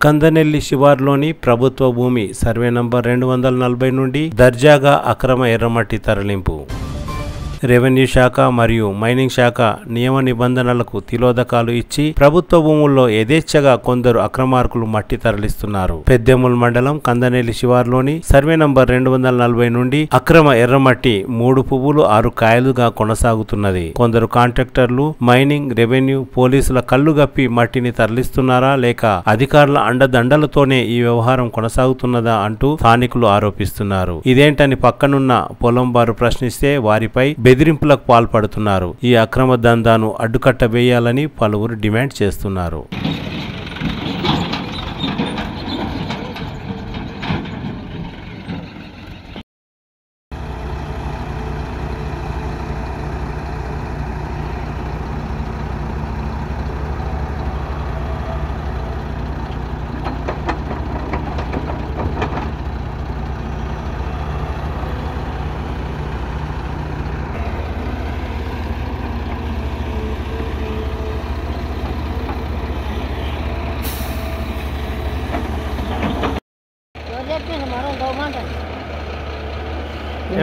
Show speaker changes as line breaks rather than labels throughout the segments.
కందనెల్లి శివార్లోని ప్రభుత్వ భూమి survey number 240 నుండి దర్జాగా అక్రమ ఎర్రమట్టి తరలింపు. రెవెన్యూ శాఖ మరియు మైనింగ్ శాఖ నియమ నిబంధనలకు తిలోదకాలు ఇచ్చి ప్రభుత్వ భూముల్లో యథేచ్ఛగా కొందరు అక్రమార్కులు మట్టి తరలిస్తున్నారు. పెద్దెముల్ మండలం కందనెల్లి శివార్లోని సర్వే నంబర్ 240 నుండి అక్రమ ఎర్రమట్టి 3 పువ్వులు 6 కాయలుగా కొనసాగుతున్నది. కొందరు కాంట్రాక్టర్లు మైనింగ్, రెవెన్యూ, పోలీసుల కళ్ళు గప్పి మట్టిని తరలిస్తున్నారా లేక అధికారుల అండదండలతోనే ఈ వ్యవహారం కొనసాగుతున్నదా అంటూ స్థానికులు ఆరోపిస్తున్నారు. ఇదేంటని పక్కనున్న పొలం వారు ప్రశ్నిస్తే వారిపై బెదిరింపులకు పాల్పడుతున్నారు. ఈ అక్రమ దందాను అడ్డుకట్టవేయాలని పలువురు డిమాండ్ చేస్తున్నారు.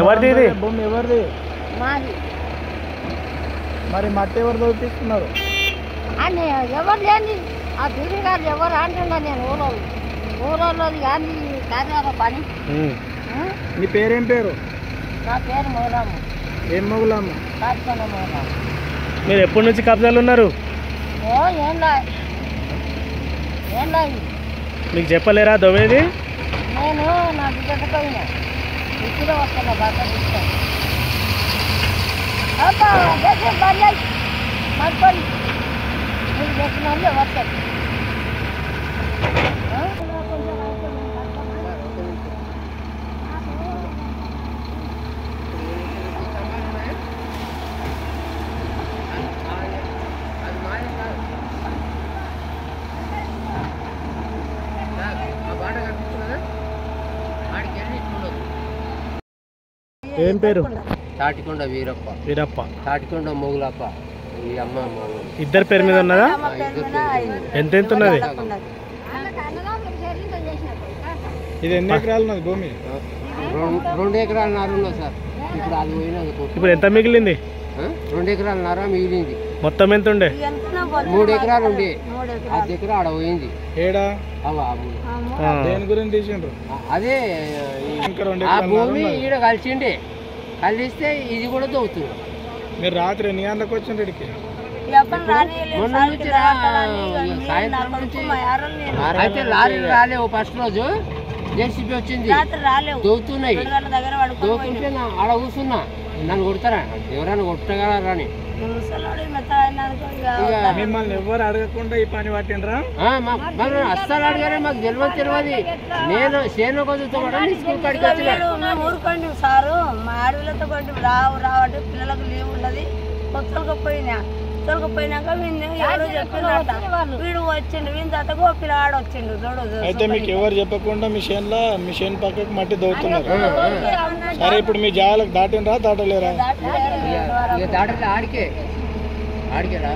ఎవరిది ఇది భూమి? ఎవరిది? మరి మట్టి ఎవరు దొరికిస్తున్నారు?
ఎవరు లేని ఆ తిరిగి గారు ఎవరు అంటున్నా నేను ఊరోళ్ళది కానీ కార్యాల పని.
నీ పేరేం పేరు?
నా పేరు మౌలమ్మ.
ఏం మౌలమ్మ?
కాచుకున్న మౌలమ్మ.
మీరు ఎప్పటి నుంచి కబ్జాలు ఉన్నారు?
ఏం లేదు
మీకు చెప్పలేరా దొవేది?
నేను నా బిడ్డ పోయినా ఇప్పుడే వస్తున్నా బట్ట తీసుకొని మర్చిపోయి మీరు చెప్పిన వస్తాయి.
ఏం పేరు?
తాటికొండ వీరప్ప. తాటికొండ మొగులప్ప. ఈ అమ్మ
ఇద్దరు పేరు మీద ఉన్నదా? ఎంత ఉన్నది? ఇది ఎన్ని ఎకరాలు ఉన్నది భూమి?
2 ఎకరాలన్నర ఉన్నది సార్. ఇప్పుడు అది పోయినది.
ఇప్పుడు ఎంత మిగిలింది?
2 ఎకరాలన్నర మిగిలింది.
మొత్తం ఎంత ఉండే?
3 ఎకరాలు ఉండే. 10 ఎకరా ఆడ పోయింది.
ఏడా?
దేని గురించి తీసిండ్రు? అదే ఆ భూమి ఈడ కలిసిండే. కలిస్తే ఇది కూడా దొవుతుంది.
మీరు రాత్రి ఎన్ని గంటలకు వచ్చిండ్రు ఇక్కడికి?
మొన్న నుంచి సాయంత్రం నుంచి అయితే లారీ రాలేవు. ఫస్ట్ రోజు జేసీబీ వచ్చింది, దొవుతున్నాయి. దొవుతుంటే ఆడ కూర్చున్నా. నన్ను కొడతారా? ఎవరైనా కొట్టగలరని
మిమ్మల్ని ఎవరు అడగకుండా ఈ పని పట్టిండ్రా?
అస్సలు అడిగారే. మాకు తెలియదు. నేను సేను కొద్దుతో స్కూల్ కాడికి
ఊరుకోండి సారు. మా ఆడపిల్లతో కొంచెం రావంటే పిల్లలకు లీవ్ ఉన్నది. తొలకపోయినాక ఎవరు చెప్పినట్ట వీడు వచ్చిండు. వీని తగ్గ పిల్లవాడు వచ్చిండు.
అయితే మీకు ఎవరు చెప్పకుండా మీ చేను పక్కకు మట్టి దొరుకుతున్నారు. సరే, ఇప్పుడు మీ జాగాలకు దాటినరా దాటలేరా?
దాటలే. ఆడికేరా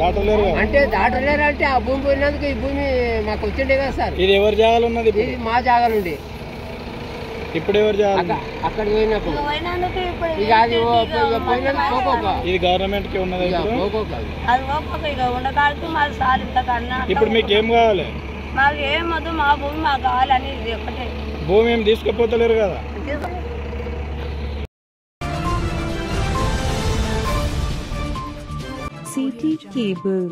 దాటలేరు
అంటే దాటలేరు అంటే ఆ భూమి పోయినందుకు ఈ భూమి మాకు వచ్చిండే కదా సార్.
ఇది ఎవరి జాగాలు ఉన్నది?
ఇది మా జాగాలు ఉండే.
ఇప్పుడు ఎవరు జాగాలు?
అక్కడికి పోయినప్పుడు ఇక అది
ఇది గవర్నమెంట్ కి ఉన్నది. ఇప్పుడు మీకు ఏం కావాలి?
మాకు ఏమొద్దు, మా భూమి మాకు కావాలని. ఇది ఒకటే
భూమి ఏం తీసుకుపోతలేరు కదా?
CT Cable